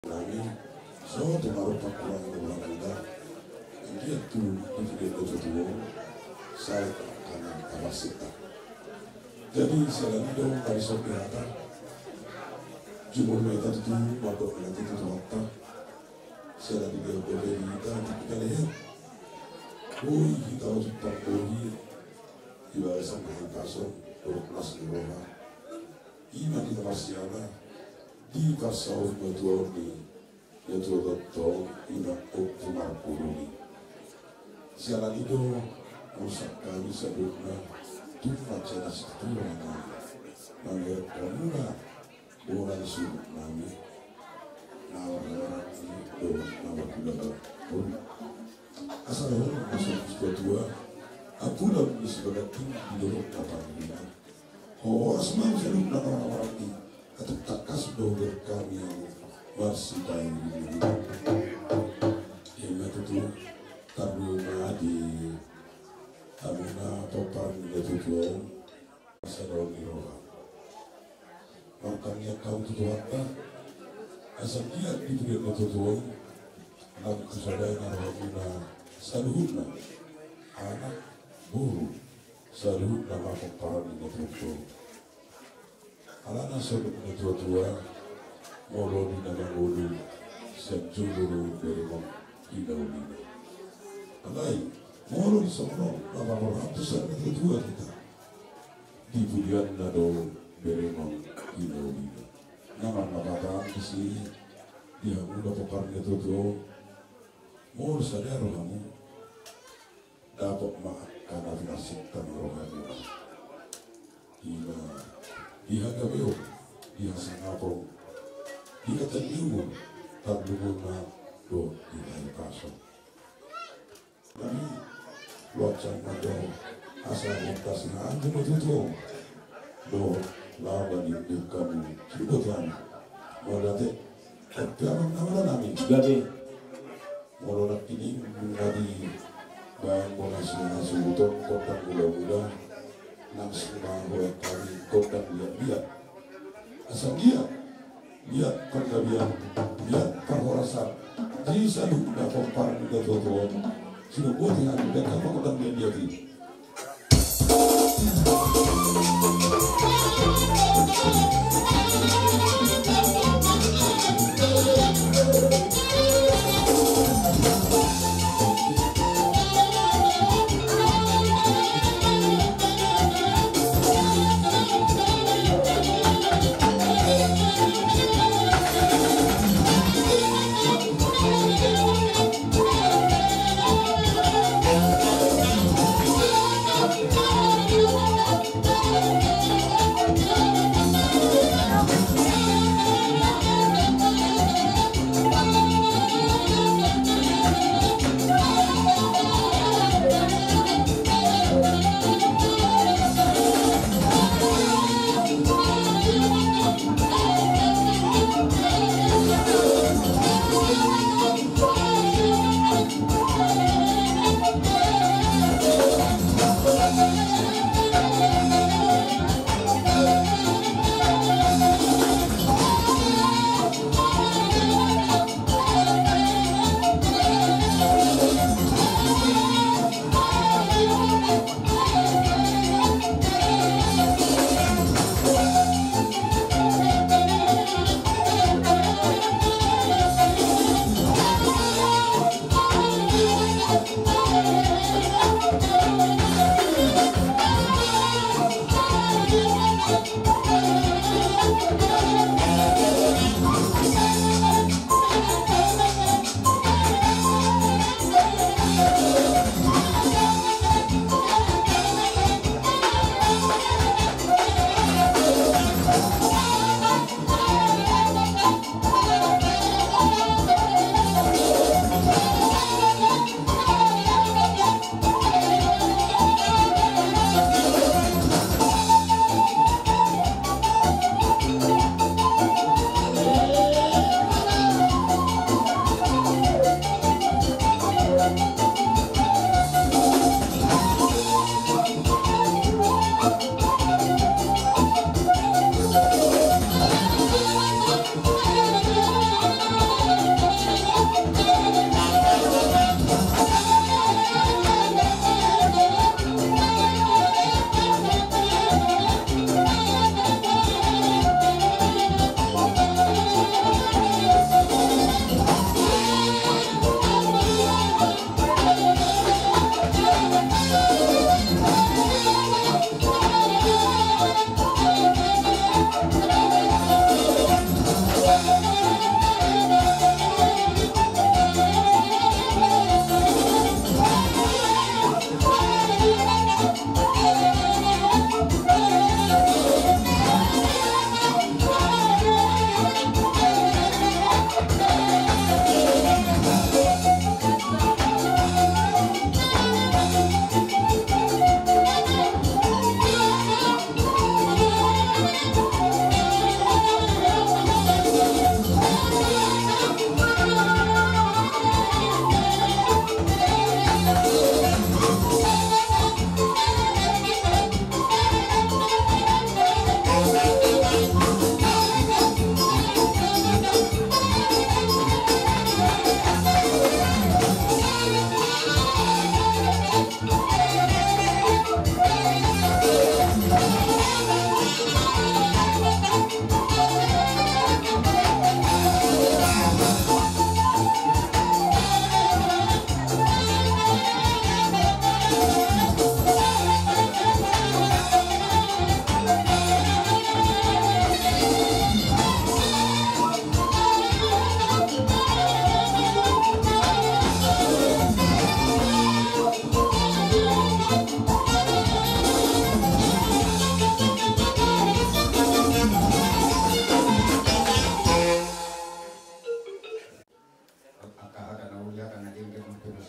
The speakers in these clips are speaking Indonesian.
Nami so tumarup pakulang ulang kita dia tu di video saya kanan kapasita. Jadi selain itu kami sopirata jumlah mereka itu mabuk nanti itu waktu selain dia boleh kita kita lihat kita harus pakai ibarat sampai kasut berkelas di bawah iman kita masih ada di pasal betul ni betul betul ina optimal puluni. Sialan itu rusak kami sebutnya tuhan jelas tuhan nami kamula orang suruh nami nawar ini nawar kuda pun asal orang masuk sebuah aku dah sebagai tim di dalam kapal ini. Oh asma seru nawar ini atau takas dober kami yang masih baik ini. Yang itu karena di Amuna topan itu tuh sadar miroha. Makanya kau tuh apa? Asal dia diberi itu tuh, nak kesadaran Amuna saluhna anak buru saluhna maka topan itu tuh. Alana sebut tua-tua molo di nama ulu sejulu dari mom ini. Alai molo di sono nama orang itu sangat tua kita di budian nado dari mom ini. Nama orang isi dia muda pokar itu tuh molo sadar kamu dapat mak karena finansikan rohani. Ina dia kebeo, dia sangapo, dia terliur, terlumuna do dia kaso. Kami wajah mado asal lintas nganju betul do lawa di kamu sudah modate tapi nama nami jadi modonak ini menjadi bahan bonusnya sebuton kota gula-gula langsung bahwa kami kota lihat asal lihat pergabian lihat perhorasan jadi saya sudah kompar juga tuan sudah buat dengan dan apa kota dia ini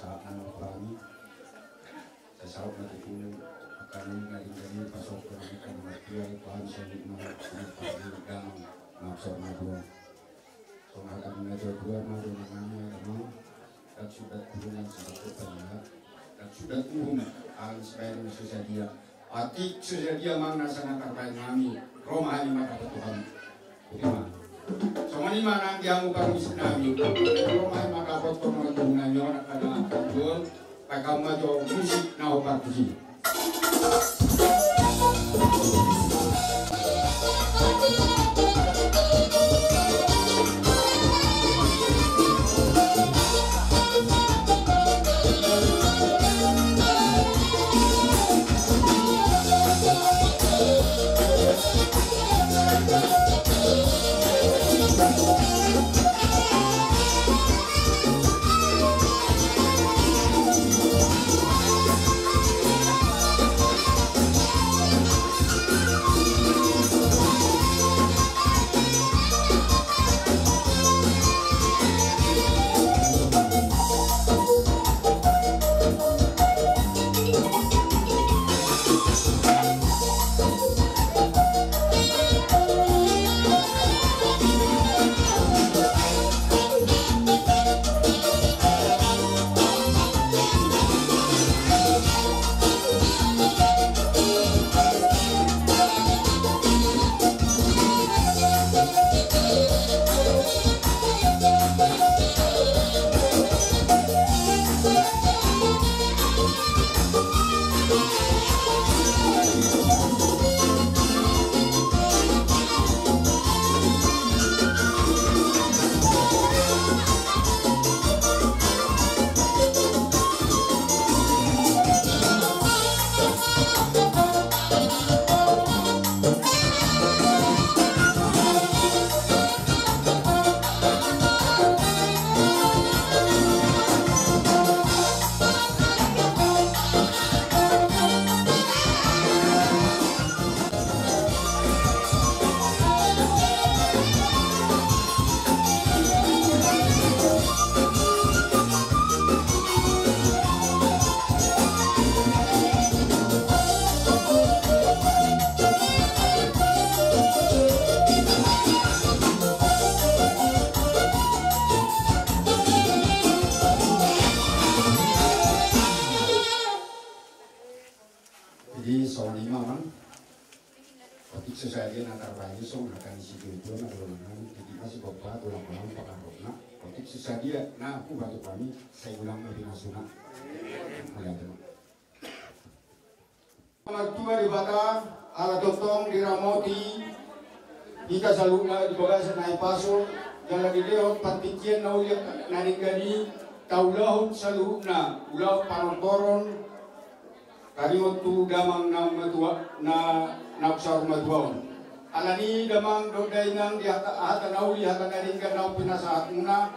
pasaan kami saya sahut na tipu akan ngaring-ngaring pasok ko ng kanamatiya paan sa mga pagdagang maksor na doon. So akan dua maru namanya memang dan sudah turun sebab ya dan sudah turun al sebagai sesadia arti sesadia makna sangat terbaik kami Roma ini maka Tuhan bagaimana so mani mana yang bukan nami Roma ini maka Tuhan Tuhan orang karena Tuhan pakai maju musik na obat puji. Jadi soal lima kan, ketik sesajen antar bayi song akan isi itu nak ulangan, jadi masih bapak ulang-ulang pakarona, ketik sesajen, nah aku bantu kami, saya ulang lebih nasuna, melihat teman. Mertua di Bata, ala totong di Ramoti, kita selalu di bawah senai pasul, jalan di lewat patikian naulia naningani, taulahut selalu ulau panomporon. Kariot tu damang nang matua na naksar matuaon. Alani damang dodai nang di hata nauli hata naringkan nau pinasahat muna.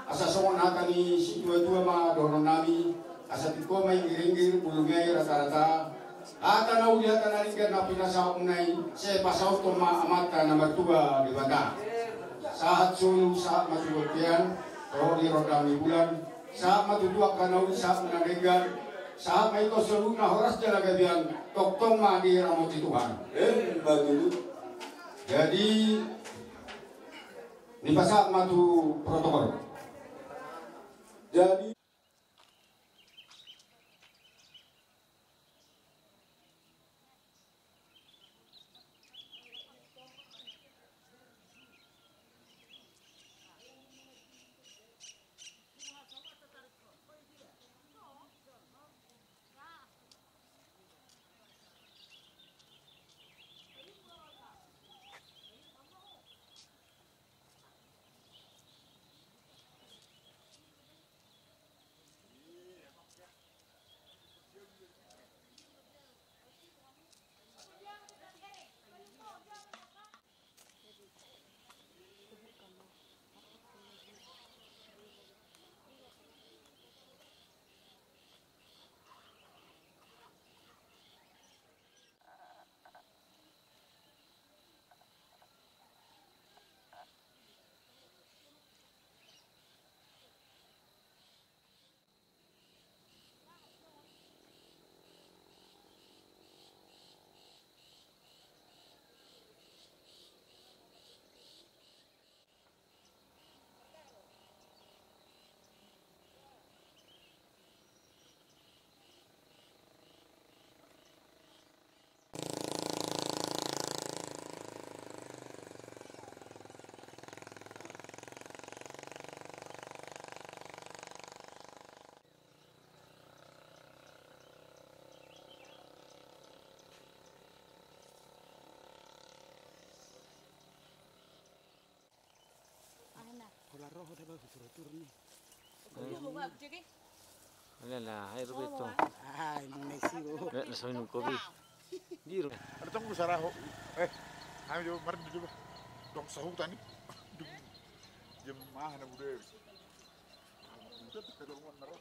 Asa songon hata ni si tua-tua ma doron nami. Asa tiko may giringgir bulungay rata-rata. Hata nauli hata naringkan nau pinasahat muna. Se pasaw to ma amata na matua di Bata. Saat sulu saat matuwatian. Roh di rodang di bulan. Saat matutuak ka nauli saat menaringkan. Saat may ito sa luna horas dyan agabihan, toktong madira mo si Tuhan. Bagus. Jadi, dipasa matu protokol. Jadi, Alala, air beto. Ay, Indonesia. Nasa minum kopi. Diro. Ada tunggu saraho. Ayo mari dulu. Dong sahur tani. Jemaah na bude. Kita kedorong naro.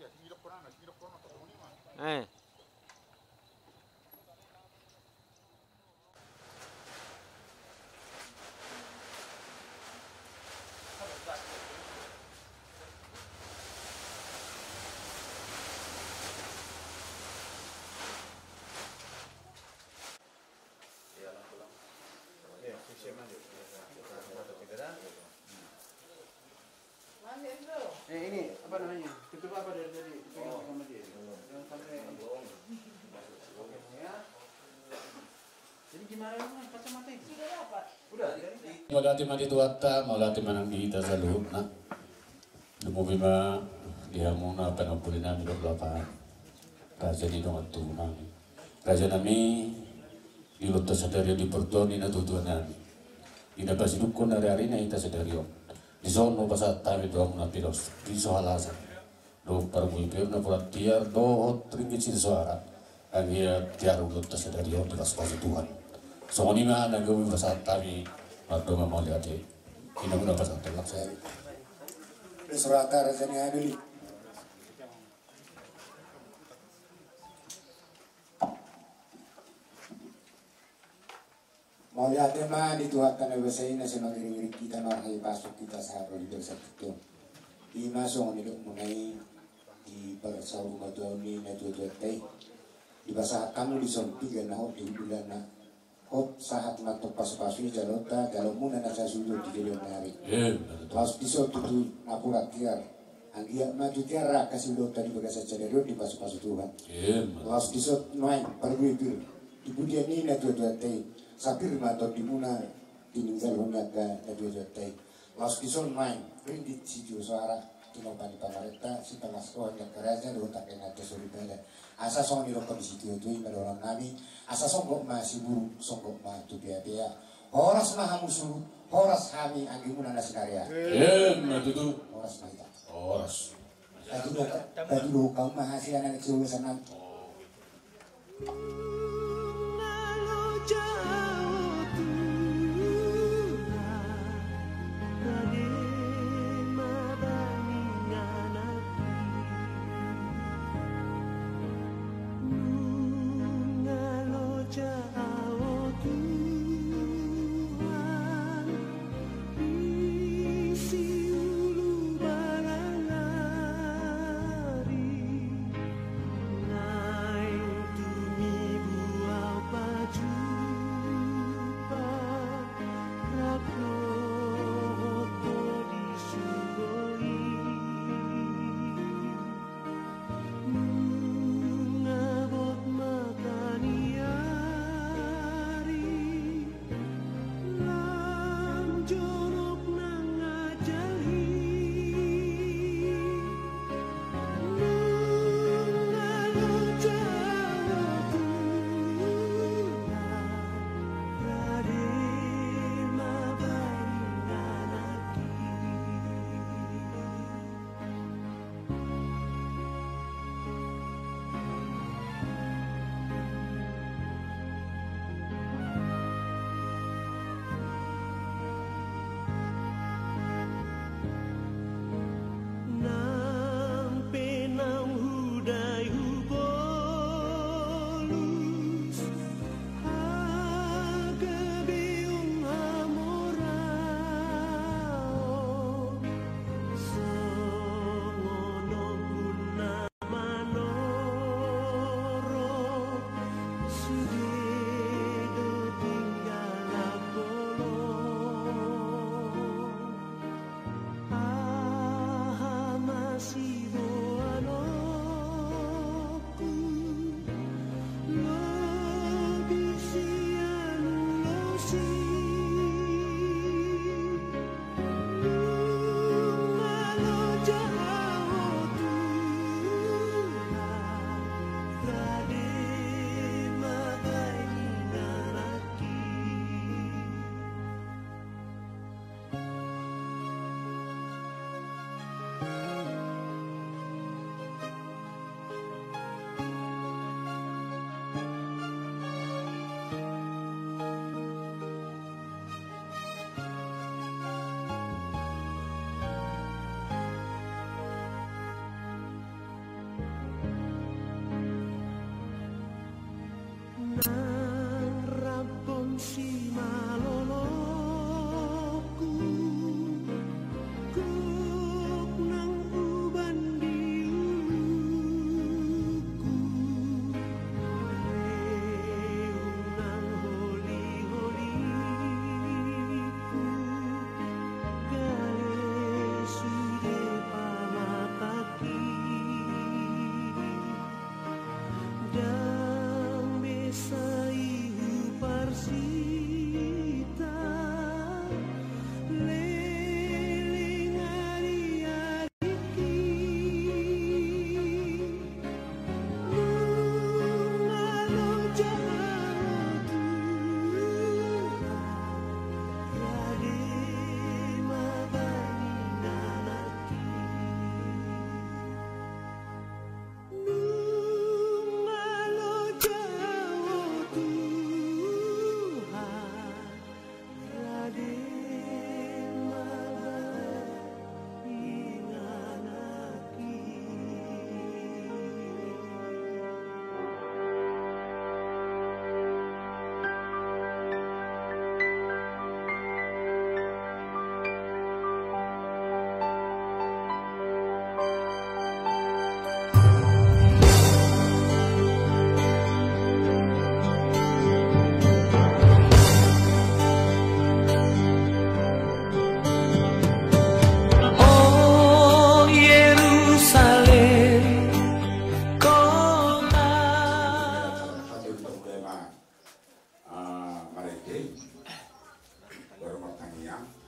Ya, hirap ko na tapos ni ma. Ini apa namanya? Tutup apa dari sama dia? Yang sampai ya. Jadi gimana ini kacamata itu? Sudah dapat. Udah. Maulati mati tuatta, maulati manang di tasalu na. Dumubi ma dihamuna panapulina mi berlapaan. Raja di dong atuna. Raja nami di lotta sadari di portoni na tutuan nami. Ida pasi dukun hari-hari na ita sadari om. Di sono pasat tabi doang na pilos di sohalasan do parbuipir na purat tiar do ringgit si suara angia tiar ulut tasadari di pas Tuhan so ni ma na gawi pasat tabi mardo ma mau lihat ina guna pasat telak saya surata rasanya adili mau lihat mah dituhatkan na basahin na sinagiri kita marhay pasok kita sa haro di sa tito. Imasong nilok munay di pagsaw madaw ni na tuwatay. Di basa kamu di sompigan na hot di bulan na hot sahat na to pas-paswi jalota jalo muna na sa sulod di jalon nari. Pas piso tutu napurat tiar. Ang iya maju tiara kasulod tadi bagasa cadero di pas-pasu Tuhan. Pas piso noy parbuipir di budian ni na tuwatay. Sapir mato di muna tininggal hunyaga na dua-duatay. Laos kison main, ringgit si suara tinopan di pamareta, si pamasko hanya keraja, doon takin natin suribala. Asa song nilokon di situ itu, imadolang nami, asa songgok ma si buru, songgok ma tu biaya. Horas ma hamusu, horas hami, anggi muna na sinarya. Matutu. Horas ma ita. Horas. Tadi lo kau mahasiswa anak kecil sana. Ngai tu mi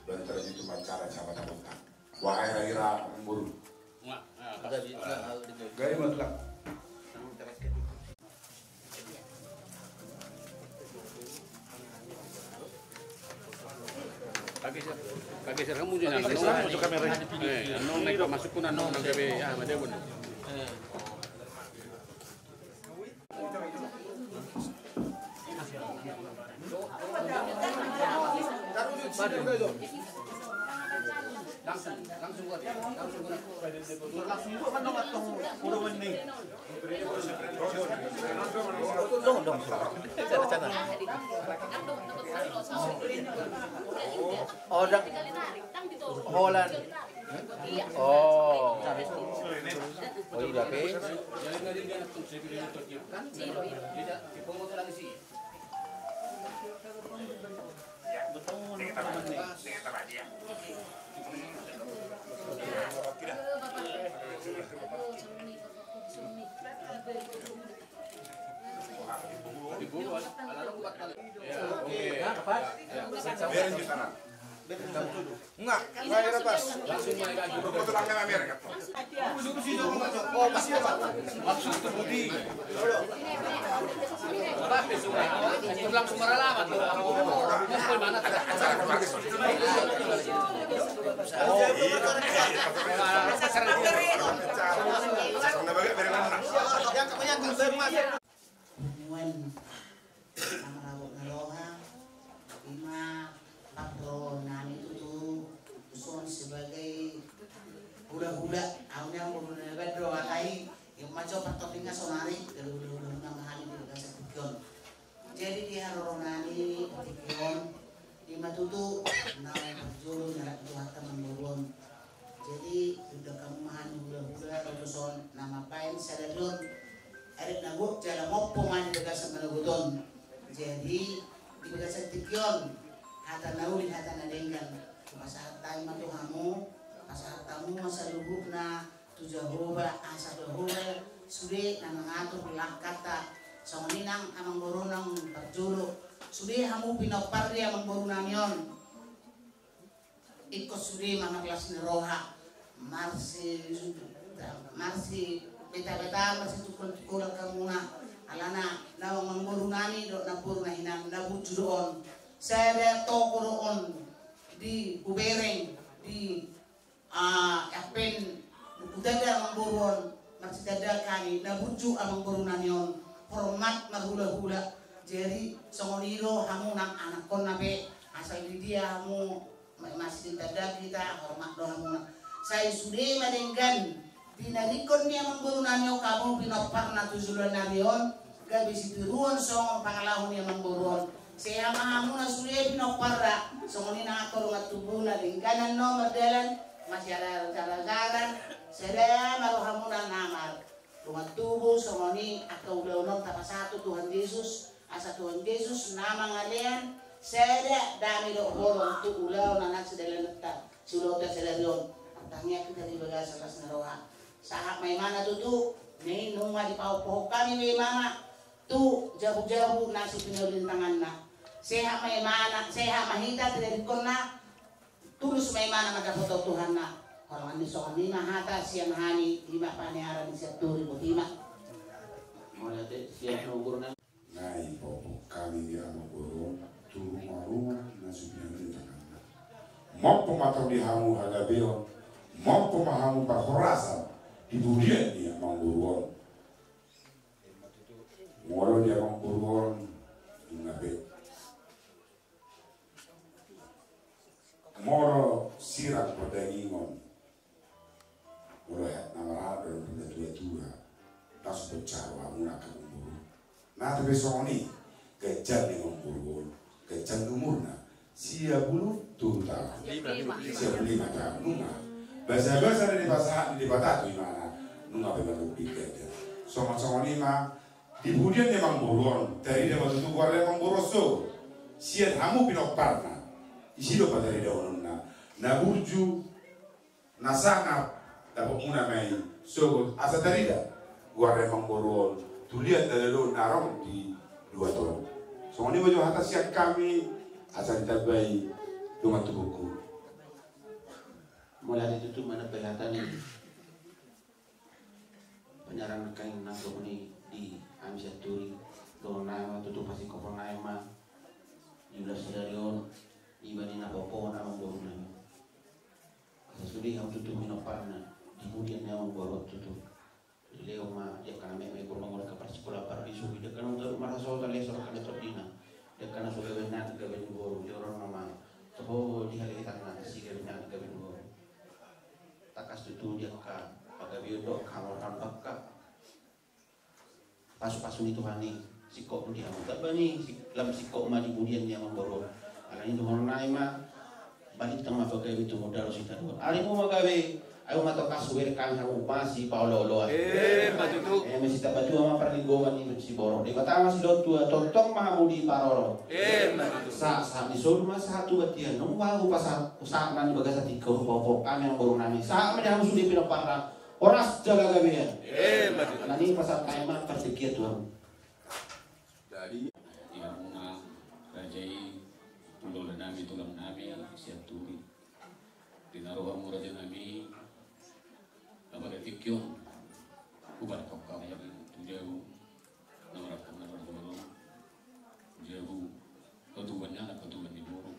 bentar itu macara sama tamutan. Wahai Raira Mburu. Gaya matlak. Kageser kamu jangan masuk kamera. Anong naik masuk pun anong nagabi madewon. Langsung itu kan dong kurungan nih. Dong. Cara. Oh, dah. Holland. Oh. Oh, iya, Pe. Enggak, saya lepas. Langsung main lagi. Betul langkah Amerika. Oh, masih apa? Langsung ke Budi. Langsung meralaman. Mana patronan itu tuh usul sebagai hula-hula awalnya menggunakan doa kai yang macam patoknya sonari dari hula-hula mahal itu kan sepion jadi dia ronani sepion lima tutu nama juru nyarak tuhan teman beruang jadi sudah kamu mahal hula-hula usul nama pain sadadun erik nabuk jalan ngopo man juga semalaguton jadi di bagasan sepion hata nauli hata nadenggan masa tayo matuhamu masa tamu masa lubuk na tujahoba asa tujahoba sude na mangatur lakata sa maninang amang borunang pagjulo sude hamu pinaparri amang borunang yon ikut sude mga kelas ni roha marsi beta-beta marsi tukul-tukul kamuna alana nawang mang borunani do na puro na hinang nabujudoon saya toko roon di Bubereng di Apen budada amang boron masih dada kami nabuju amang borunan yon hormat mahula-hula jadi songoniro hamu nang anak kon nabe asal dia hamu masih dada kita hormat do hamu saya sudah madenggan pinarikon niya amang borunan yon kamu pinopar na tujulan nabion gabi situruan song pangalahon niya amang boron saya mahamu na sudah pinopara songoni na ako rungat tubuh na lingkanan no mardalan masih ada jalan-jalan saya maruhamu na namar rungat tubuh songoni ako ulaunon tapasatu Tuhan Yesus asa Tuhan Yesus nama ngalian saya dami do borong tu ulau nanak sedalan letak sulau tak sedarion tanya kita di bagas atas naroha sahak may mana tutu nih nungma di pau-pau kami may mana tu jabu-jabu nasi pinalintangan na seha may mana seha mahita dari kona tulus may mana magapoto Tuhan na kalau andi so kami mahata siang hani lima panearan siap turi botima mulai siang guru na Nai popo kami dia guru turu marunga na supian tangan. Mampu matau di hamu hadabeon, mampu mahamu berhorasa di dunia dia mangguruan. Walau dia mangguruan ngabe. Moro sirang perdagingon. Oleh nama ada tua-tua. Tas bercawa munak guru. Nah tapi soni kejar dengan guru. Kejar umurna. Sia bulu tuh tahun. Sia 5 tahun. Nunga. Bahasa-bahasa di batatu imana. Nunga benar pikir. Soni mah di budian memang buruan. Dari dia waktu itu keluar memang boroso. Sia hamu pinok parna. Isido pada dari daunnya, nabuju, nasanga, dapat muna mai, so asa terida, gua remang borol, tulian dari lo narong di 2 tahun. So ini baju atas siap kami, asa ditabai dengan tubuhku, mulai itu mana pelihatan ini penyaran kain nangkep ini di Amsyaturi doang nama tutup pasti kopong nama di belas stadion di Banina Popo nama doang nama sesudi yang tutup minoparna di kemudian yang membawa tutup di leo mah dia karena memang kurang mereka pas sekolah parbisu dia kan untuk merasa tali sorok ada terdina dia karena sudah benar gaben boru dia orang nama oh di hari tangan si gaben boru takas itu dia ka pada biodok kamar tambak pasu-pasu itu hani sikok dia tak bani dalam sikok mah di kemudian dia memborong alanya itu orang mah balik tengah pakai itu modal sita dua hari mau magawe ayo mata kasu kan kamu masih paolo maju tu masih tak baju sama perlinggowan itu si borong di kata masih dot tua tontong mahamudi paroro maju tu sa disuruh mas satu batian nunggu pas usaha nani bagas tikau popok kami yang borong nami sa macam sudah pindah parah oras jaga gawean maju nani pasal kaiman persekian tuan dari yang menang rajai pulau nami tulang nami siap turi dinaruh orang raja nami apa ketikyon ubar kau yang itu jauh nomor jauh ketuanya anak ketuan di borong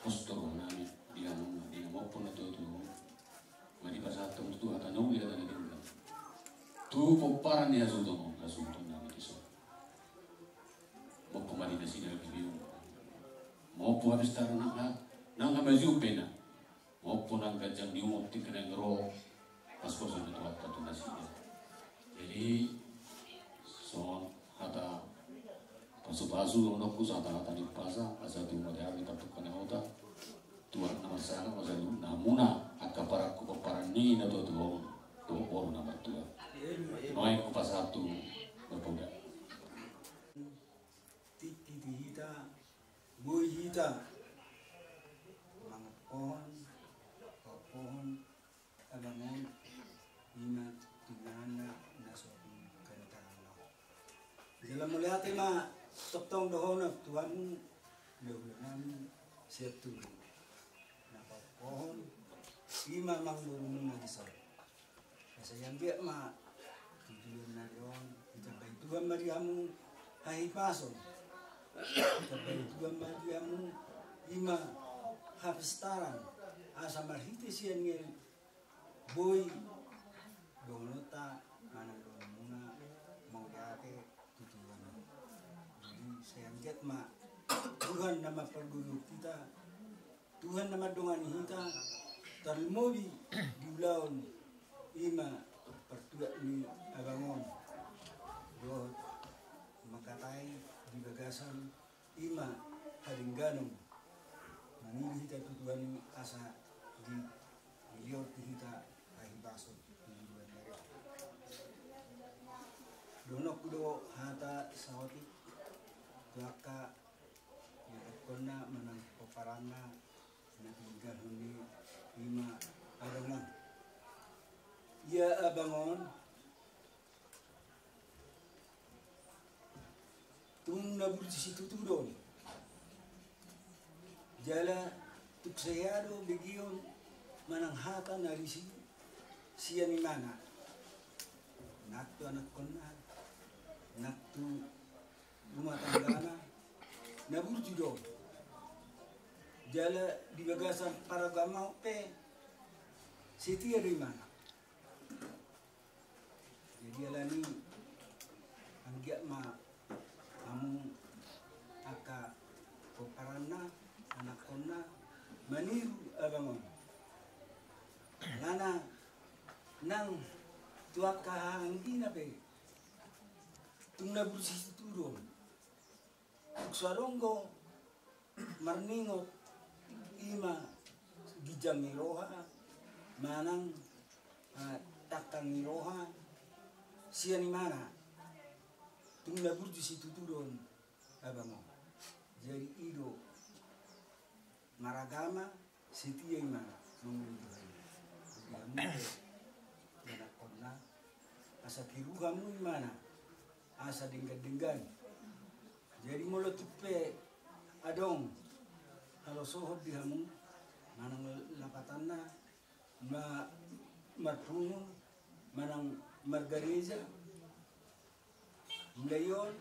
postur nami dia maupun itu mari pasal itu akan nunggu ya tadi tu poparan ya sudah nama itu mau kembali ke sini lagi mau pun habis taruh nang baju pena mau pun nang gajang diumum tiga negro pas kosong itu apa tu nasinya jadi so kata pasu-pasu nongku kata di pasar asal tu modal kita tukar nota tuan nama saya masa namuna akapara kuparan ni na tu orang nama tua noy kupas satu berpoda titi hita boy hita mga pohon abangon ina tinana nasong kantano dalam melihat ma toktong dohon tuan namin siap tuloy pohon ima mangburu na gisor kasi yang dia ma tujuan na yon itabay tuan mariamu hahipason itabay tuan mariamu ima hapistaran asa marhiti siya ngel boy donota mana don muna mau date tujuan jadi saya lihat ma Tuhan nama perguru kita Tuhan nama dongan kita termobi di ulaun ima pertua ni abangon doh makatai di bagasan ima haringganong manili kita tujuan asa di milior kita ahibaso di luar negeri donok do hata sawati tuaka yang kena menang peparana natinggal huni lima abangon ya abangon tung nabur di situ tudon jala tuk sayado begion manang hata narisi siya ni mana naktu anak konan naktu rumah tanggana nabur judon jala di bagasan para gamau pe siti dari mana jadi alani anggia ma kamu aka koparana anak kona maniru abangon nana nang tuaka anggina pe tungna bersih turun saronggo marningot ima gijang niroha manang takang niroha siya ni mana tung labur di situ turun abango jadi ido maragama siti yang mana mengundi kamu dan kona asa kiru kamu mana asa denggan jadi mulut tupe adong kalau sohod dihamu manang lapatanna martungo manang margareza ngayon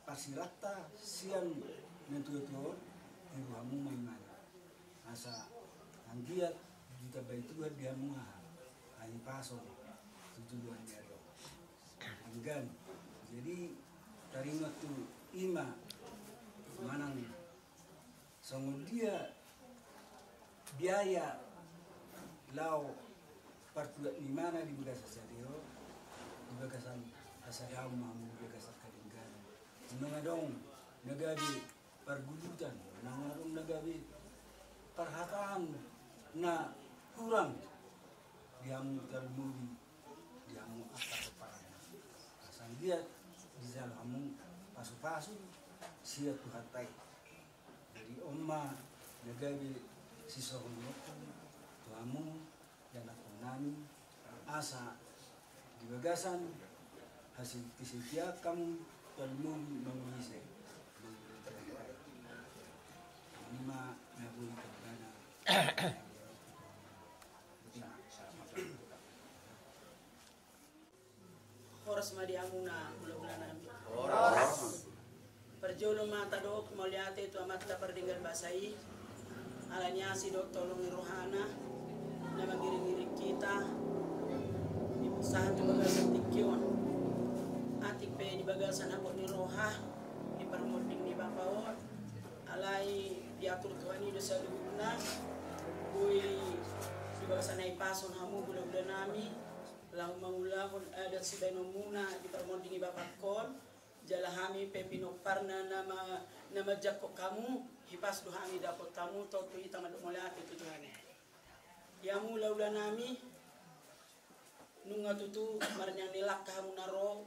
pasirata siang nentuyo ibu hamu may mana asa anggiat jika baituan dia muha ani paso tujuan dia do anggan jadi tarima tu ima manang songo dia biaya lau partuat di mana di Bagasa Sadio di Bagasan Asadaw mamu Bagasa Kalinggan nangadong nagabi pergulutan nangadong nagabi perhataan na kurang diamu termudi diamu akar parana asal dia di dalammu pasu-pasu siap tuhatai dari omma nagabi sisohonok tuamu dan aku nani asa di Bagasan hasil kesetia kamu termudi mengisi lima nabui kebana Horas madiamuna bulan-bulan Horas perjolo mata dok moliate tu amat la perdinggal basai alanya si dok tolongi rohana na magiring-giring kita usaha tu Bagasan tikyon atik pe di Bagasan ako ni roha di permoding ni bapawon alai diatur Tuhan ini dosa luna bui di Bagasan ay pason hamu bulan-bulan nami lau mangulahon adat si benomuna di permodingi bapakon jalahami pepino parna nama jakko kamu hipas duhami dapat tamu totu ita madumolati tujuane yamu laula nami nunga tutu marnyang nilak kamu naro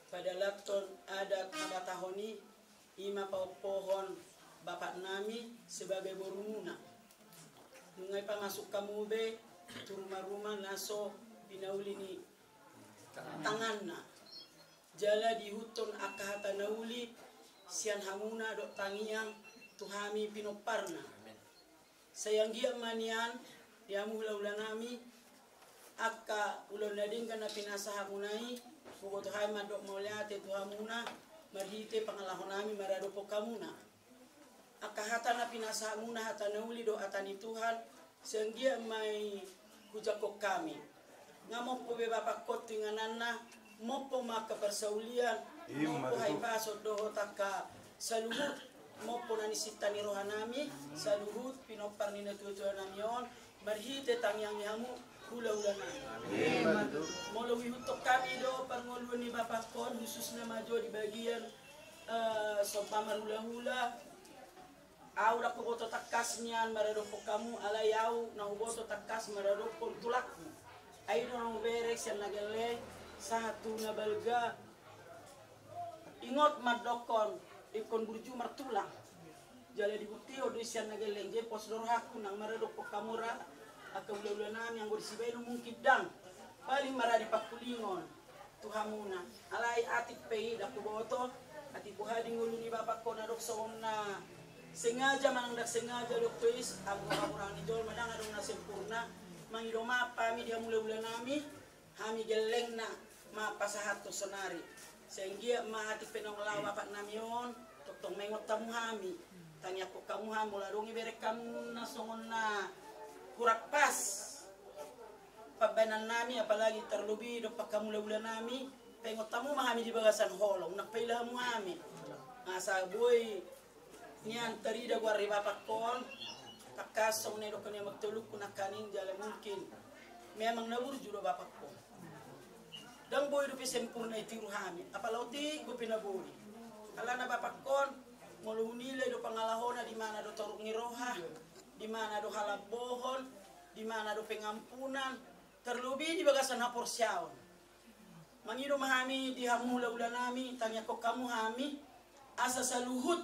pada lapton adat nabatahoni ima pohon bapak nami sebagai borumuna nungai pamasuk kamu be tu rumah-rumah naso pinauli ni tanganna jala di huton akahata nauli sian hamuna dok tangiang tuhami pinoparna sayang gia manian diamu ulah nami akka ulon lading kana pinasa hamunai buko tuhai madok moliate tuhamuna marhite pangalahon nami marado pokamuna akahata na pinasa hamuna hata nauli do atani Tuhan sayang gia mai kujakok kami ngamo po be bapak kot tinganana mopo maka persaulian mopo hai paso doho taka saluhut mopo nani sitani rohanami saluhut pinopar nina tujuan namion marhite tangyang yamu hula-hula na molo wihutok kami do panguluan ni bapak kon khusus na majo di bagian sompamar hula-hula aura ko boto takas niyan maradoko kamu alayaw na uboto takas maradoko tulakmu ay no berek siya nagale satu na balga ingot madokon ikon burju martulang jala dibukti o di siya nagale je posdor haku nang maradoko kamura akawula nami ang gorisibay no mungkid dang paling maradi pakulingon tuhamuna alay atik pay dako boto ati buhading ulo ni bapak ko na dokson na sengaja manangdak sengaja doktoris ang orang ni jol madang adong na sempurna mangido mapa mi dia mula-mula nami hami geleng na mapasahat to sonari sehingga mahati penong lawa pak namion totong mengot tamu hami tanya ko kamu ham mula dong iberek kamu na songon na kurak pas pabanan nami apalagi terlebih do pak kamu mula-mula nami pengot tamu mahami di Bagasan holong nakpailah mu hami asa boy niyan tarida gua riba pakon takasong ne dokon yang magtulog ko nakanin jala mungkin memang nabur judo bapak ko dang boy do sempurna itiru hami apalauti go pinaburi ala na bapak kon molunile do pangalahona di mana do toruk ngiroha di mana do halabohon di mana do pengampunan terlebih di Bagasan haporsyaon mangido mahami di hamula ulan nami tanya ko kamu hami asa saluhut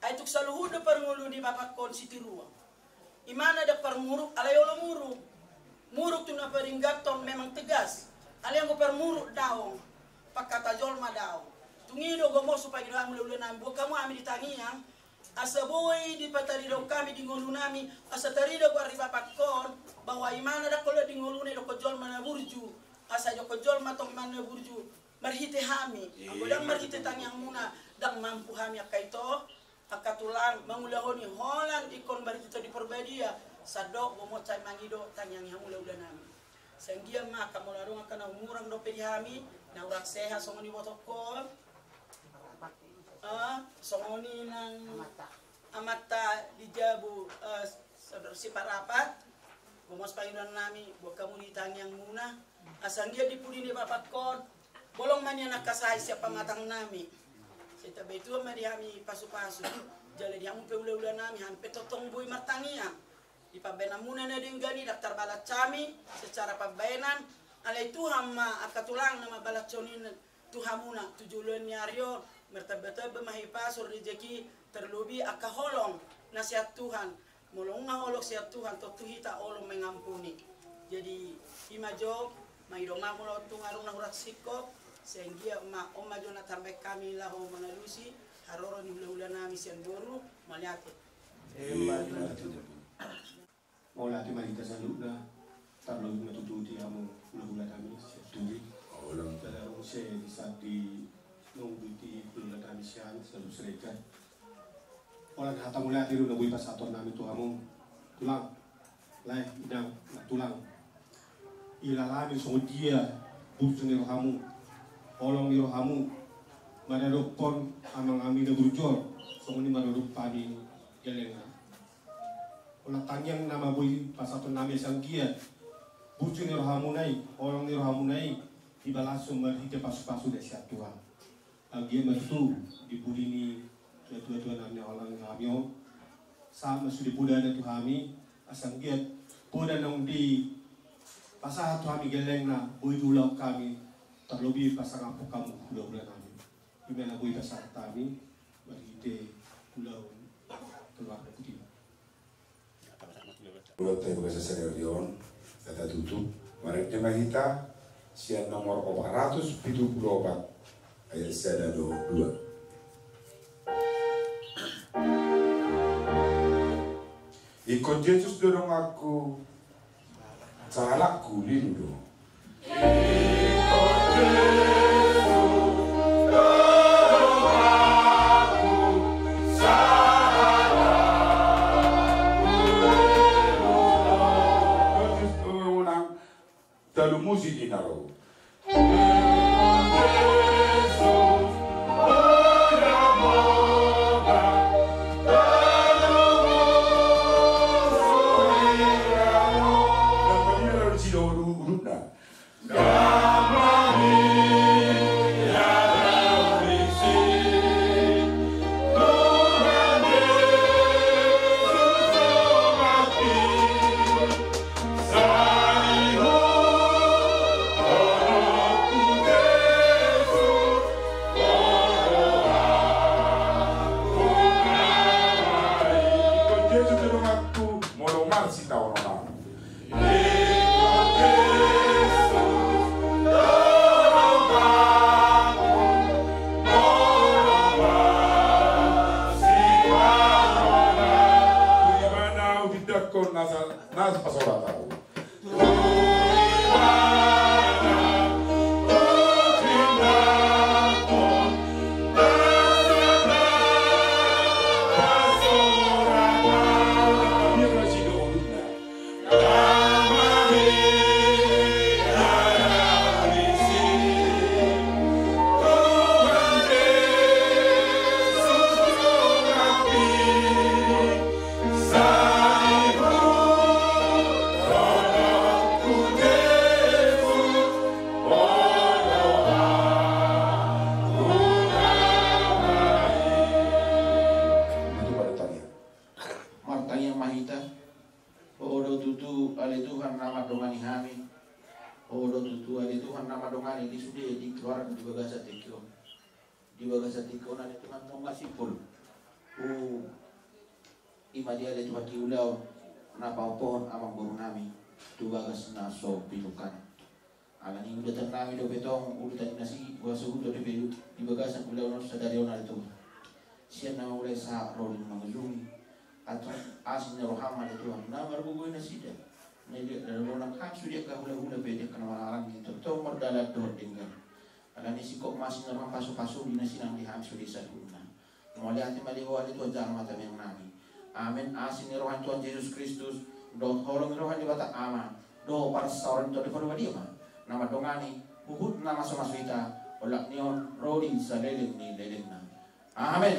ay tuk saluhut da parngulu di bapak kon sitiruang imana da parmuruk alayolo muruk tu na paringgatong memang tegas alayang ko parmuruk daong pagkatajol madaw tungido gomo supaya kita ambil ulah nami kamu ambil ditangi yang asa boy di patarido kami di ngolu nami asa tarido gua riba pakon bahwa imana dak kalau di ngolu ne do kojol mana burju asa jo kojol matok mana burju marhite hami agodang marhite tangi yang muna dang mampu hami akaito akatulang mangulahoni holan ikon marhite di perbadia sadok gomo cai mangido tangi yang ulah nami senggia maka molarong akan umurang do pedi hami na urang sehat songoni botokol songoni nang amata di jabu saudara si parapat gomos panggilan nami buat kamu ditang yang muna asang dia dipudi di bapak kon bolong mania nak kasai siapa matang nami kita betul mari kami pasu-pasu jale dia mu peula-ula nami hampe totong bui martangia di pabena muna na denggani daftar balat kami secara pabenan alai Tuhan ma akatulang nama balat conin Tuhamuna tujulan nyaryo mertabata bemahipasur rezeki terlebih akaholong nasihat Tuhan molong ngaholok nasihat Tuhan to tuhita olong mengampuni jadi imajo maidoma mulo tungarung nahurat sikop sehingga ma omajo na tambah kami lah mengalusi haroro ni ulah nami sian boru maliate mau latih malita saluna terlalu metututi kamu ulah kami sian turi orang dalam saya di saat di nungguti ulah kami sian selalu serikat orang hata mulai tiru nabui pasator nami tu kamu tulang lai idang tulang ilalami so dia burjung iro kamu olong iro kamu madadok pon amang ami na burjol so ni madadok pani gelenga ola tangyang nama bui pasator nami sanggia burjung iro kamu nai olong iro kamu nai ibalasum marhite pasu-pasu desa Tuhan agia matu dibudi ni tua-tua namanya orang kami sama sudah puda ada tu kami asang giat puda nong di pasal tu kami geleng na bui dulau kami terlebih pasang apa kamu bulan kami gimana bui pasal kami bagi te pulau keluar dari pulau teh bekas serion kata tutup mereka mahita sian nomor 474 ayat saya 22 Ikon Yesus dorong aku salahku lindo. Ikon Yesus dorong aku salahku lindo. Yesus dorong dalu musik inaro. Ikon Yesus nas pasola tahu. Imadia le tuha kiulau na paupohon amang burung nami tu bagas na so pilukan Alani udah tenang udah betong udah tadi nasi gua suhu udah di bagasan udah orang sadari orang itu. Sian nama udah sah rolling mangzumi atau asin rohama itu nama gue nasi dah. Nili dalam orang hamsu dia kah hula beda karena orang itu tuh merdalat dor dengan. Alani si kok masih orang pasu di nasi nang di hamsu di saduna. Mau lihat mali wali itu jangan mata yang nami. Amin asin rohan Tuhan Yesus Kristus. Do tolong rohan di batak aman. Do para seorang itu di forma dia mah. Nama dongani buhut nama sumaswita olak nion rodi saleleng ni leleng na. Amin.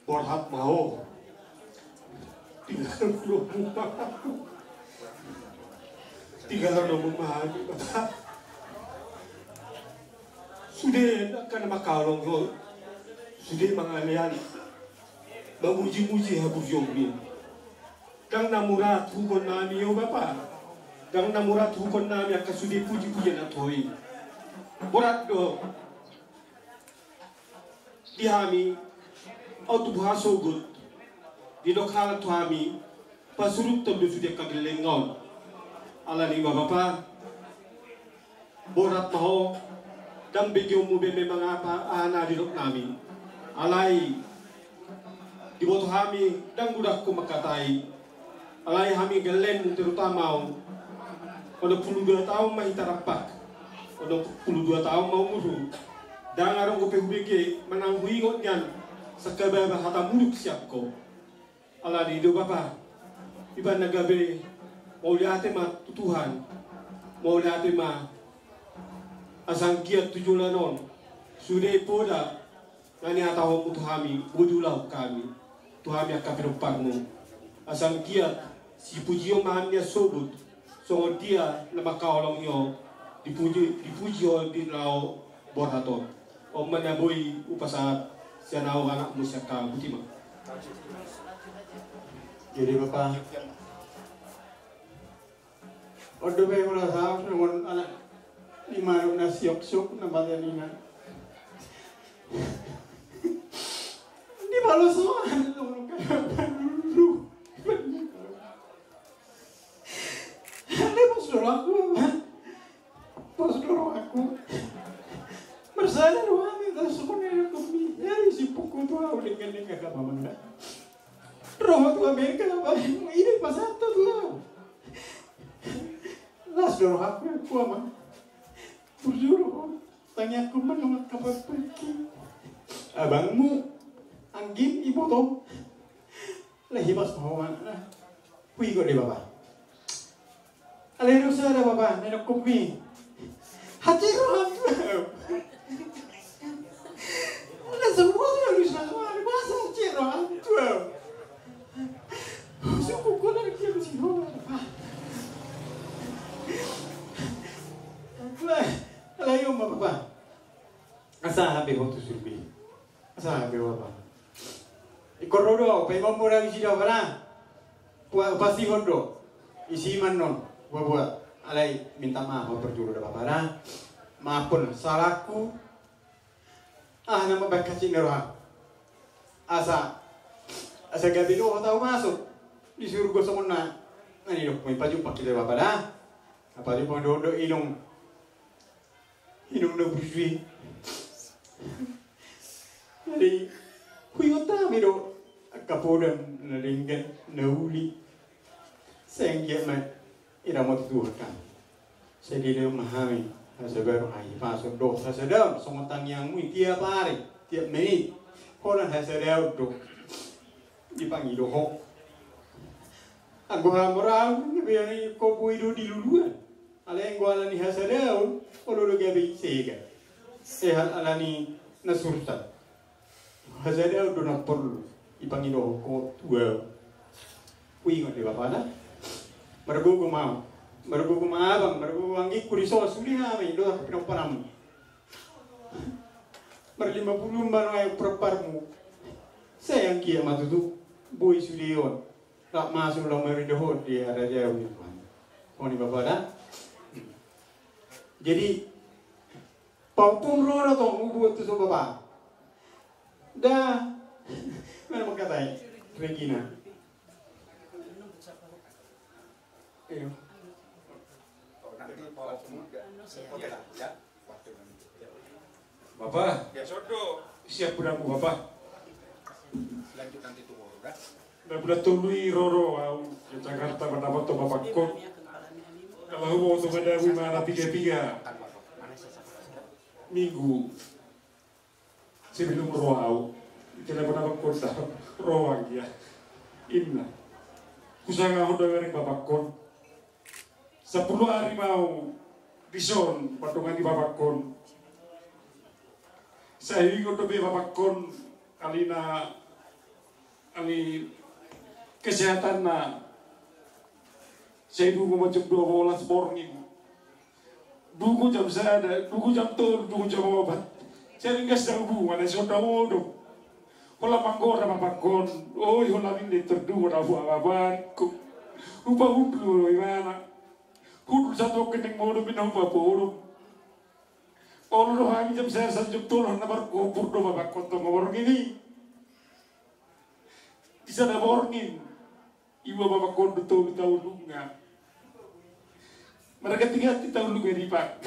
Borhat mau tinggal rumah sudah akan makalong yo sudah mangalian memuji-muji habus yomin kang namurat hukon nami yo bapak kang namurat hukon nami akan sudah puji-puji na toy borat do dihami auto buhaso good di dokhala tuami pasurut to do sudah kagelengon ala ni bapak borat maho dam bigyo mo be mga ana di dok nami alay di boto hami dang gudak ko makatay alay hami galen terutama ono 22 tahun mahitarapak ono 22 tahun mau muru dang arong ko pehubike manang huingot yan sa kababa hata muluk siap ko ala di do bapa iban nagabe mau liate ma tutuhan mau liate ma asang kiat tujulanon sudah poda nani ataw mo tuhami budulaw kami tuhami akapirumpagmo asang kiat si pujiyo mahamnya sobut so dia na makaolong yo dipuji yo di lao borhaton o manaboy upasat siya nao anak mo siya ka butima. Jadi Bapak odo be wala sa namun anak lima na siyok-siyok na badanina. Di balusuan nung kanabalu. Ano pastor ako? Pastor ako. Marsala ruami da sukunero kami. Yari si puko to awling galing kakapamanda. Roho to Amerika ba? Ini pasato to. Las doro aku ama. Berjuru, tanya aku menolak kabar pergi. Abangmu, anggim ibu tom. Lehi pas pahawan, kui kok deh bapak. Alero sada bapak, nenok kopi. Hati rohan tuh. Ada semua tuh harus lakukan bahasa hati rohan tuh. Suku kau lagi harus hidup bapak. Layo mapapa. Asa habi hotu surbi. Asa habi wapa. Ikorodo, paimon mura isi daw para. Pasti hodo. Isi man non. Buat alay minta maaf berjuru daw para. Maafun salahku. Nama baik kacing neroha. Asa gabi do tahu masuk. Disuruh gosong na. Nani dok may pajumpa kita daw para. Apa di pondok inung na berjuang. Jadi, huyota miro kapodan na ringgan na uli. Senggia ma iramot tuhan. Jadi dia memahami hasabar hai pasok do hasadam songotan yang mui tiap hari, tiap menit. Orang hasadau do dipanggil dohok. Aku hamorau ni biar kau puido di luluan. Aleng gua alani hasadau, kalau gabi sega. Sehat alani nasurta. Hasadau do napol ipangino ko tua. Kui ngot bapak na. Margo mau. Margo abang, margo anggi kuriso suliha mai do pinopanam. Mar 50 baru ay perparmu. Sayang kia matutu boy sulion. Tak masuk lang maridohod di raja ni. Oh ni bapak na. Jadi pautun roda to buat tu so bapa. Dah mana makatai Regina. Oke lah, ya. Bapak, Ya, Sodo. siap budamu Bapak. Lanjut nanti tunggu, kan? Nah budak tului roro au ke Jakarta mendapat to Bapak kon. Kalau mau to pada mana 3 minggu sebelum roau kita mendapat kota roang ya. Inna. Kusanga hoda wereng Bapak kon. 10 hari mau dison patungan di Bapak kon. Saya ingin dobe Bapak kon alina ali kesehatan na saya dulu macam 12 morning dulu jam saya ada dulu jam tur dulu jam obat saya ringkas dahu mana sudah modo hola manggora Bapak kon oh hola ini terdu dahu ababan ku upa hudu mana hudu satu kening modo minum bapak Olo hangi jam saya sanjuk tolong nabar kubur do Bapak kontong ngorong ini. Bisa ada borngin. Ibu Bapak kondo tahu lunga. Mereka tinggal di tahu lunga di Pak.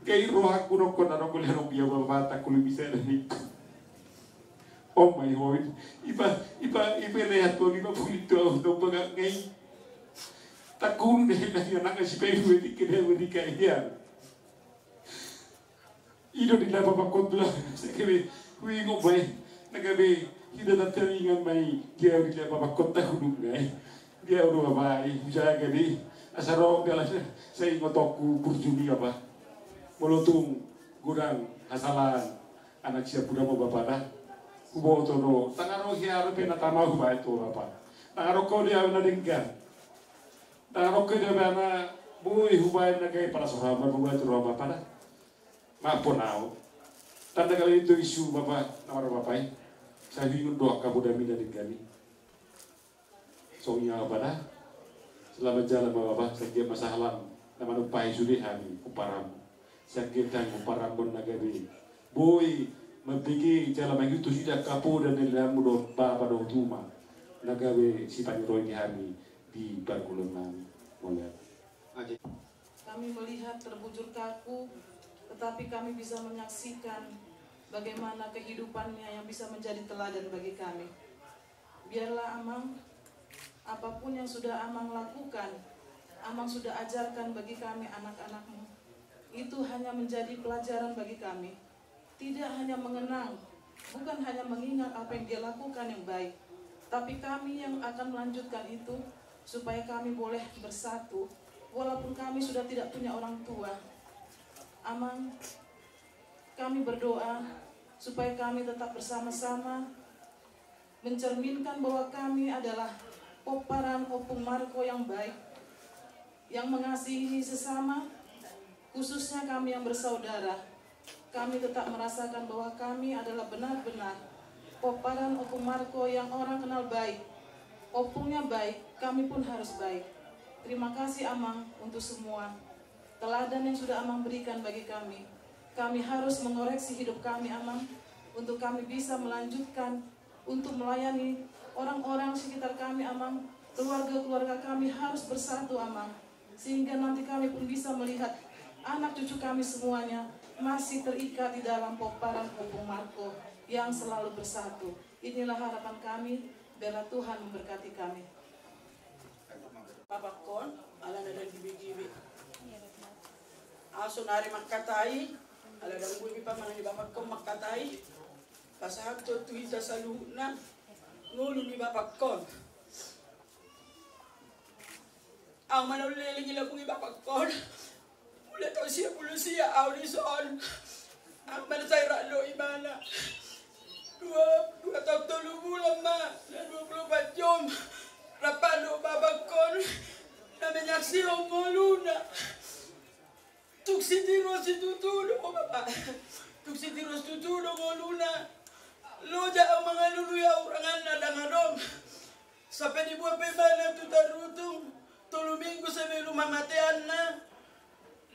Kayak roh aku nokon ada kuliah biar Bapak tak kuliah bisa ada nih. Oh my god. Iba lihat kau 50 tahun dong bagak ngai. Takun deh anak si peru di kaya. Ido di dalam Bapak kontula, sekali wingo bay, nagabi kita tatalingan may dia di dalam Bapak kota hudung gay, dia udah bay, bisa gadi asaro dalam saya ngotoku burjuni apa, molotung gudang hasalan anak siap budak mau Bapak dah, kubo tono, tangaro hiar pena tamau bay to Bapak, tangaro kau dia menadengkan, tangaro kau dia mana boy hubay nagai para sahabat hubay to Bapak dah. Maafkan aku. Tanda kali itu isu Bapak, nama Bapak saya ingin doa kabudami dari kami. Soalnya apa dah? Selamat jalan Bapak, saya masalah nama nupai sudah kami uparam. Saya kita uparam bon nagari. Boy, mempiki jalan begitu sudah kapu dan dalam mudah Bapak dong tuma. Nagari si paniroi di kami di Bargulungan. Kami melihat terbujur kaku, tetapi kami bisa menyaksikan bagaimana kehidupannya yang bisa menjadi teladan bagi kami. Biarlah Amang, apapun yang sudah Amang lakukan, Amang sudah ajarkan bagi kami anak-anakmu. Itu hanya menjadi pelajaran bagi kami. Tidak hanya mengenang, bukan hanya mengingat apa yang dia lakukan yang baik, tapi kami yang akan melanjutkan itu supaya kami boleh bersatu, walaupun kami sudah tidak punya orang tua. Amang, kami berdoa supaya kami tetap bersama-sama mencerminkan bahwa kami adalah Poparan Opung Marko yang baik, yang mengasihi sesama, khususnya kami yang bersaudara. Kami tetap merasakan bahwa kami adalah benar-benar Poparan Opung Marko yang orang kenal baik. Opungnya baik, kami pun harus baik. Terima kasih Amang untuk semua teladan yang sudah Amang berikan bagi kami. Kami harus mengoreksi hidup kami Amang, untuk kami bisa melanjutkan, untuk melayani orang-orang sekitar kami Amang. Keluarga-keluarga kami harus bersatu Amang, sehingga nanti kami pun bisa melihat anak cucu kami semuanya masih terikat di dalam Poparan Opung Marko yang selalu bersatu. Inilah harapan kami, biarlah Tuhan memberkati kami. Bapak kon, ala na gibi-gibi. Aso nari makatai, ala dalam bumi pamanang di Bapak kon makatai. Pasahat to tuita sa luna, ngulu ni Bapak kon. Ang manulili gila kong Bapak kon. Mula tau siya pulusiya, aurison. Ang manasay ralo imana. Dua tahun 3 bulan ma, na 24 jam. Rapalo Bapak kon, na menyaksihan mo luna. Tuksitiros itutulong ko Bapak. Tuksitiros tutulong ko luna. Loja ang mga luluya urangan na langarong. Sa penibuan pa iba na tutarutong. Tuluminggo sa may lumamatian na.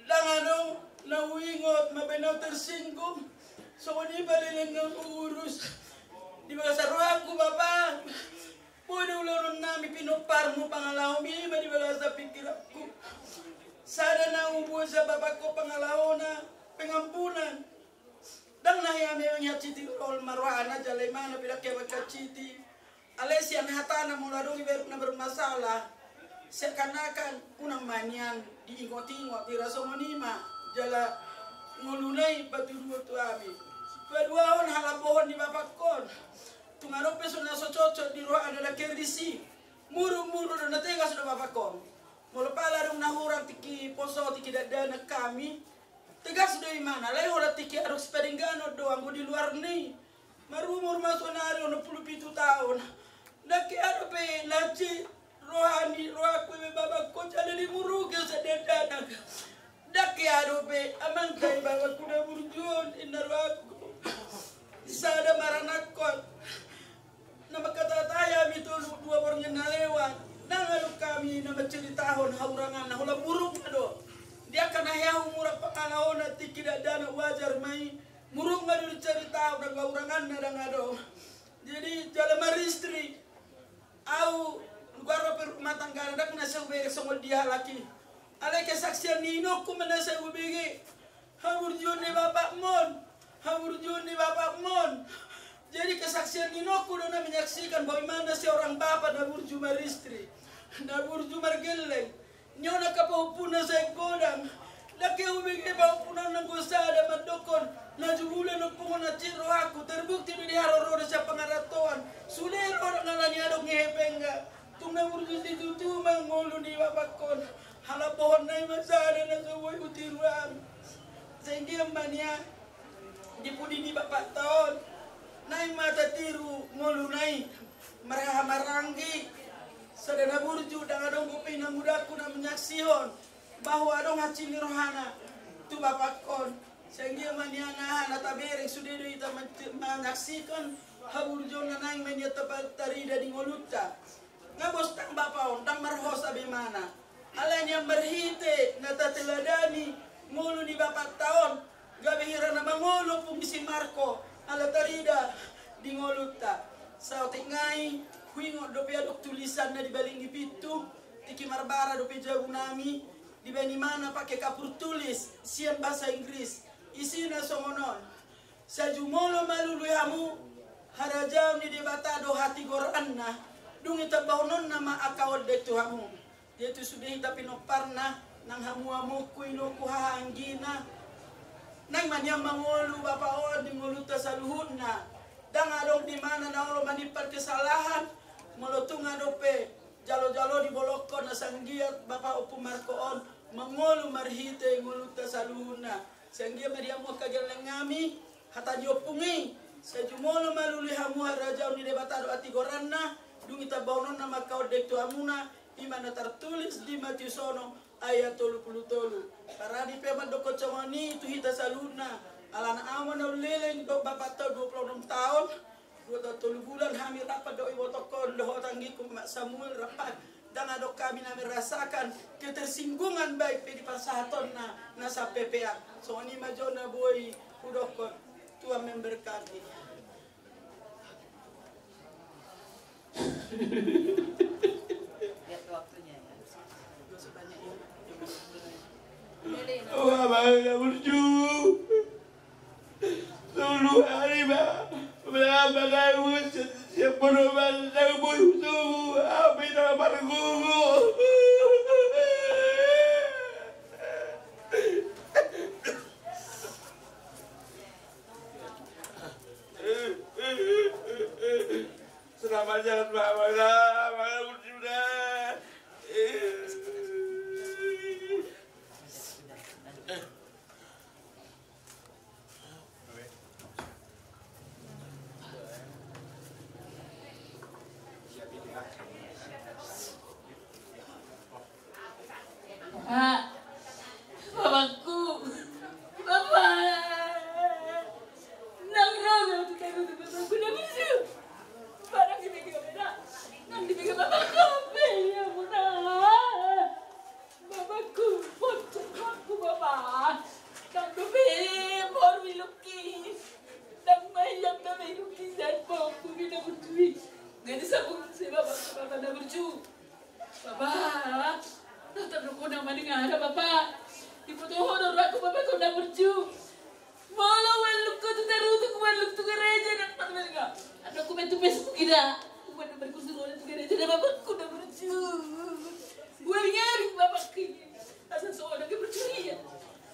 Langarong na uwingot mabinaw tersingkong. So kung ibalilang ng urus. Di ba kasaruhan ko Bapak? Pwede ulang namin pinupar mo pangalaw. Iba di ba sa pikiran ko. Sada na ubo sa babak ko pangalahona, pengampunan. Dan nahiyami ang yachiti rol marwana jalay mana pinakewat kachiti. Alesian hatana mula dungi na bermasalah. Seakan-akan unang manyan diingot-ingot diraso manima jala ngulunay patudua tu ami. Paduahon halabohon di bapakon. Tungarope na so cocok di ruang ada kerdisi. Muru-muru dan natega sudah bapakon. Mula pala dong nahurang tiki poso tiki dadana kami. Tegas sudah imana. Lai hola tiki aruk sepeningano doang di luar nih. Marumur masuk nari ono 17 tahun. Daki arope laci rohani rohaku me babakko jale di muruge sadedana. Daki arope amangkai babakku na burjun inna rohaku. Sada maranakot. Nama kata taya itu dua orangnya nalewat. Nangalu kami nama ceritahon haurangan hula muruk ado. Dia kana yahu murah pangalahon tiki dadana wajar mai. Muruk ngadu ceritahon dan haurangan nadang ado. Jadi jalan maristri au garo per rumah tangga dak nasa ubege songol dia laki. Ale kesaksian nino ku menasa ubege. Hamur jone bapak mon. Hamur jone bapak mon. Jadi kesaksian nino ku dona menyaksikan bagaimana seorang bapak nabur jumar istri. Nabur jumar geleng. Nyona kapahupuna sa godang. Laki ubege bahupuna ng gusada madokon. Najubulan ng pungon na ciro aku. Terbukti di harororo sa pangaratoan. Sulero na nalani adong ngehepengga. Tung nabur justi tutu mangolo di babakon. Halapohon na masada na suwoy utiruan. Sa hindi ang manya. Di pudi di bapak taon. Nay mata tiru ngolu nay. Maranggi. Sadana burju dang adong kuping na mudaku na menyaksihon. Bahwa adong hacini rohana. Tu babakon. Sehingga maniana natabere sudah kita menyaksikan haburjo na nang menya tepat tarida di ngoluta. Ngabos tang bapaon tang marhos abimana. Alan yang berhite natateladani ngulu di bapak tahun. Gabihira na mangolo pumisi Marco ala tarida di ngoluta. Sa tingai huingo dope adok tulisan na di baling ipitu tiki marbara dope jago nami di bani mana pakai kapur tulis sian bahasa Inggris. Isina songonon sa jumolo maluluy hamu harajaw ni debatado hati goranna dung itabahonon na maakawad deto hamu deto sudah ita pinoparna nang hamu kuino kuhahanggina nang manyang mangulu bapaon di nguluta sa luhutna dang adong di mana na ulo manipar kesalahan molotung adope jalo-jalo di bolokon na sanggiat bapa upu markoon mangulu marhite nguluta sa luhutna sehingga media mau kajian ngami hata jopungi sejumono maluli hamu harajaw ni debatado ati goranna dung ita baunon nama kau dek tu amuna imana tertulis di Matius sono ayat 33 para di peman doko cawani tu hita saluna alana aman uleleng do bapak tau 26 tahun 2 bulan hamil rapat doi wotokon doho tanggiku mak Samuel rapat dan adok kami na merasakan ketersinggungan baik di pasahaton na nasa PPA. So ini majona boy udok tua memberkati. Lihat waktunya. Oh, abang berju. Sulu hari ba. Berapa kali siapa roman sang boy suhu api dalam bargugu. Selamat jalan bapak, malam sudah. Bapakku, bapak, nang aku tahu bapakku nak bisu. Barang dibagi beda, nang dibagi bapakku ya muna. Bapakku, aku bapak, nang dobe baru ilukis, nang mayang dobe ilukis dan bapakku tidak berjuang. Nggak disambung si bapak nak berjuang. Bapak. Tatlo ko na maningara, Papa. Iputuhon ang rako, Papa, ko na berju. Mala, waluk ko, tutaruto ko, waluk to gereja. Nakpatman ka. Ano ko may tupes ko kina. Kumana berkusuruan to gereja na Papa, ko na berju. Waling-aling, Papa, kini. Asa soon ang berju yan.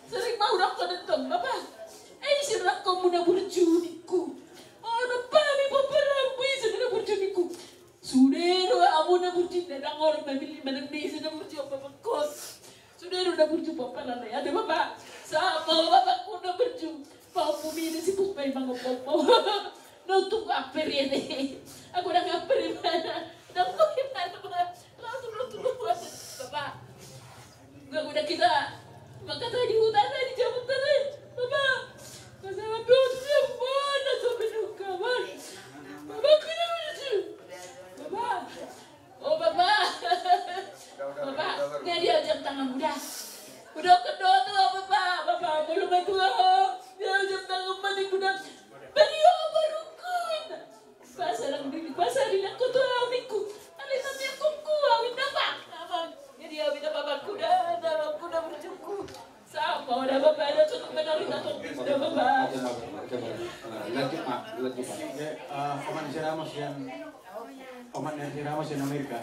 Sering mau rak ko nantong, Papa. Ay, sirak ko muna berju niku. Ano pa, may paparampo isa na berju niku. Sudero, amo na berju na nangor, mamili mananisa na berju ang papakot. Sudero na berju papalalay. Ada Papa, sama Papa ko na berju. Mau pumili si Puspay mga popo. Nautung aper yan eh. Ako nang aper yung mana. Naku yung mana mga. Langsung Papa. Nggak udah kita. Maka tadi hutan tadi cabut tadi. Papa. Kasama dosa mana sampai duka man. Papa kena berju. Papa. Oh Papa. Papa. Nggak diajak tangan muda. Udah kedua tuh Papa. Papa belum itu diajak tangan maning muda. Beliau baru kun. Pasar lang ko to awinku. Alin natin kung kuawin na ba? Jadi awin na Papa kuda. Dalam kuda berjuku. Sama udah Papa ada cukup benar kita topis udah Papa. Lanjut Pak. Paman si Ramos yang Amerika.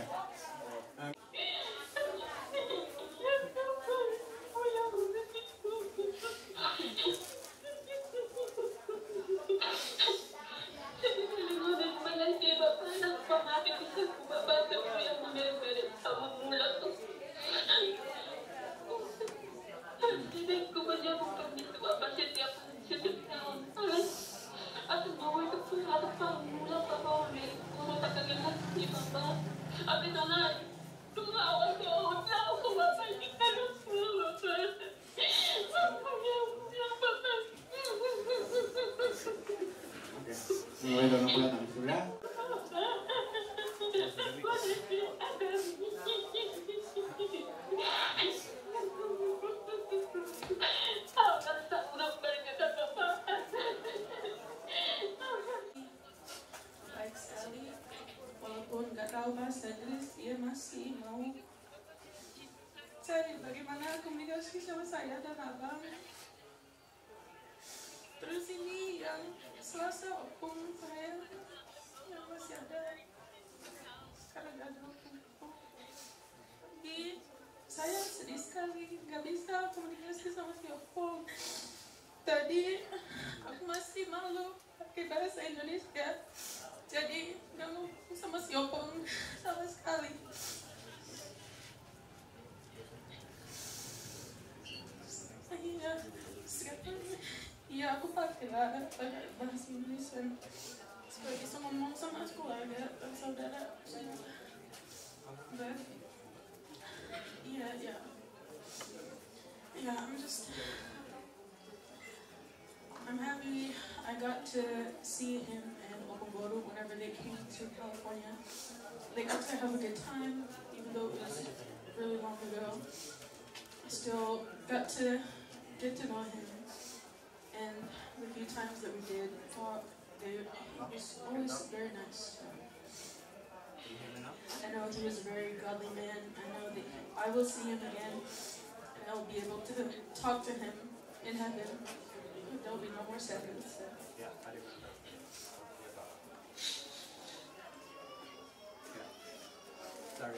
Baik sekali, walaupun nggak tahu bahasa Inggris, dia masih mau cari bagaimana komunikasi sama saya dan abang. Terus ini yang Selasa opung saya yang masih ada, sekarang nggak ada opung. Jadi saya sedih sekali nggak bisa komunikasi sama si opung. Tadi aku masih malu pakai bahasa Indonesia, jadi nggak mau sama si opung sama sekali. Iya, sekarang iya aku pakai bahasa Indonesia supaya bisa ngomong sama keluarga dan saudara. But yeah, I'm happy I got to see him and Opung Boru whenever they came to California. They got to have a good time, even though it was really long ago. I still got to get to know him, and the few times that we did talk, it was always very nice. I know he was a very godly man. I know that I will see him again, and I'll be able to talk to him in heaven. There'll be no more sadness. So. Sorry.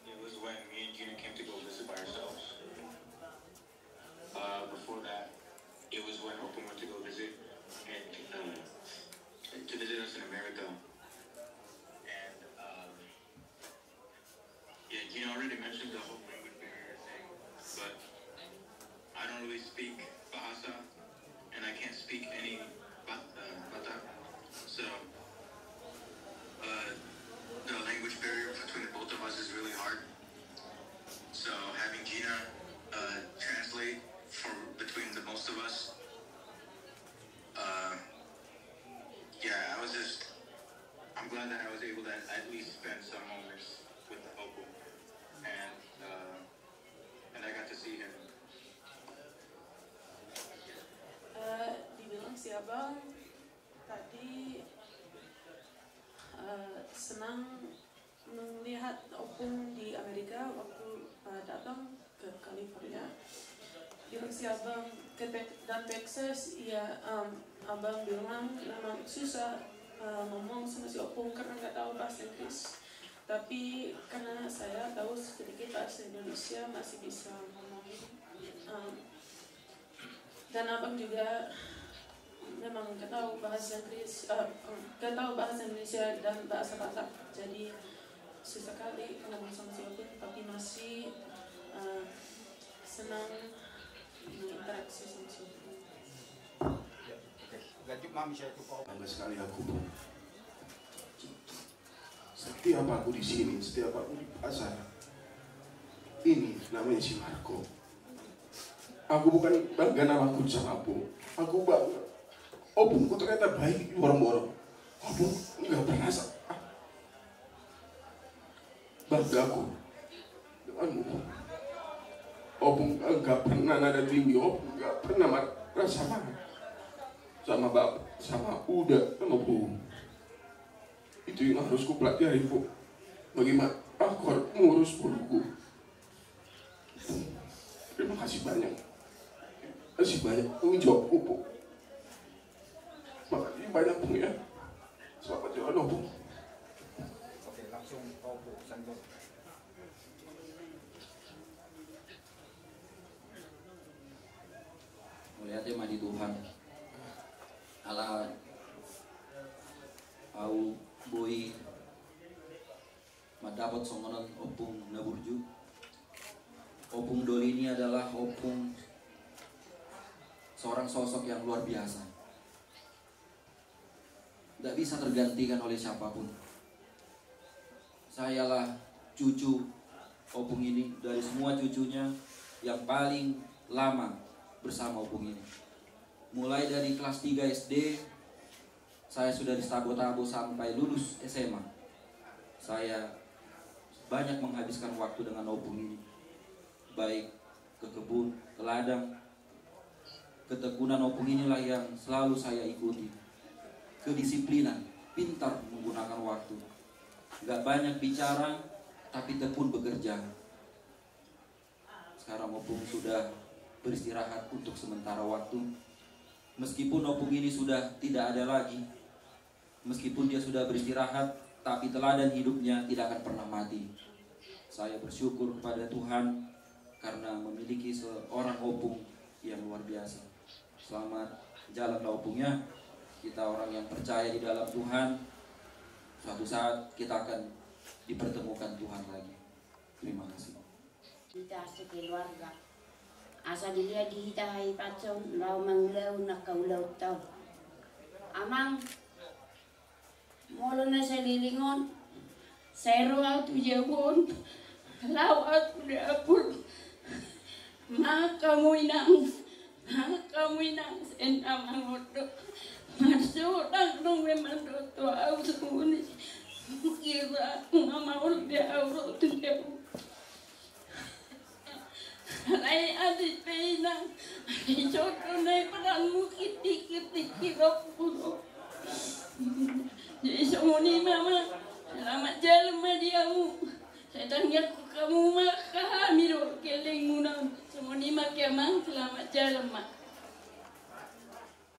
It was when me and Gina came to go visit by ourselves. Before that, it was when Opung went to go visit and to visit us in America. And yeah, Gina already mentioned the whole language barrier thing, but I don't really speak Bahasa, and I can't speak any Batak, so the language barrier between the both of us is really hard. So having Gina translate for between the most of us, yeah, I'm glad that I was able to at least spend some moments with Opung, and I got to see him. Dibilang si abang tadi senang melihat opung di Amerika waktu datang ke California. Direksi abang ke dan Texas, ya abang bilang memang susah ngomong sama si opung karena nggak tahu bahasa Inggris. Tapi karena saya tahu sedikit bahasa Indonesia, masih bisa ngomong. Dan abang juga memang nggak tahu bahasa Inggris, nggak tahu bahasa Indonesia dan bahasa Batak. Jadi susah kali ngomong sama si opung, tapi masih senang berinteraksi sama si opung. Bangga sekali aku, Bu. Setiap aku di sini, setiap aku di pasar, ini namanya si Marco. Aku bukan bangga namaku sama Opung. Aku bangga. Opungku ternyata baik, borong-borong. Opung nggak pernah salah. Bangga aku denganmu. Opung nggak pernah nada tinggi. Opung nggak pernah marah sama bapak, sama Uda, sama Bu. Itu yang harus ku pelajari, Bu. Bagaimana aku harus mengurus buruku. Terima kasih banyak. Terima kasih banyak tanggung jawabku, Bu. Makasih banyak, Bu, ya. Selamat jalan, Bu. Oke, langsung kau, Bu. Sanjung. Melihat tema di Tuhan ala au boy madapat songonan opung naburju. Opung Doli ini adalah opung seorang sosok yang luar biasa, tidak bisa tergantikan oleh siapapun. Sayalah cucu opung ini, dari semua cucunya yang paling lama bersama opung ini. Mulai dari kelas 3 SD saya sudah disabo-tabo sampai lulus SMA. Saya banyak menghabiskan waktu dengan opung ini, baik ke kebun, ke ladang. Ketekunan opung inilah yang selalu saya ikuti. Kedisiplinan, pintar menggunakan waktu, gak banyak bicara tapi tekun bekerja. Sekarang opung sudah beristirahat untuk sementara waktu. Meskipun opung ini sudah tidak ada lagi, meskipun dia sudah beristirahat, tapi teladan hidupnya tidak akan pernah mati. Saya bersyukur kepada Tuhan karena memiliki seorang opung yang luar biasa. Selamat jalanlah opungnya. Kita orang yang percaya di dalam Tuhan, suatu saat kita akan dipertemukan Tuhan lagi. Terima kasih. Kita sekeluarga. Asa dilihat di hita hai pacong lau manglau nakaulau tau. Amang molo na sa lilingon. Sero au tu jawon. Lau au tu dapur. Makamuinang. Makamuinang sen amang oto. Masudang dong memang doto au suni. Kira ngamaul dia au tu jawon. Alay adik pinang, jodoh na peranmu kitik-kitik kirap puno. Jadi semuni mama, selamat jalan madiamu. Sedangnya kamu maka miro keleng munam. Semuni makiamang selamat jalan mak.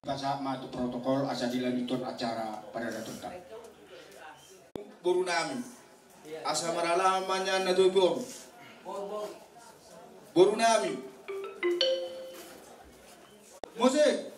Kita sama itu protokol asa dilanjutkan acara pada Datuk. Buru nami, asa maralamannya na tubong. Buru nami. Musik.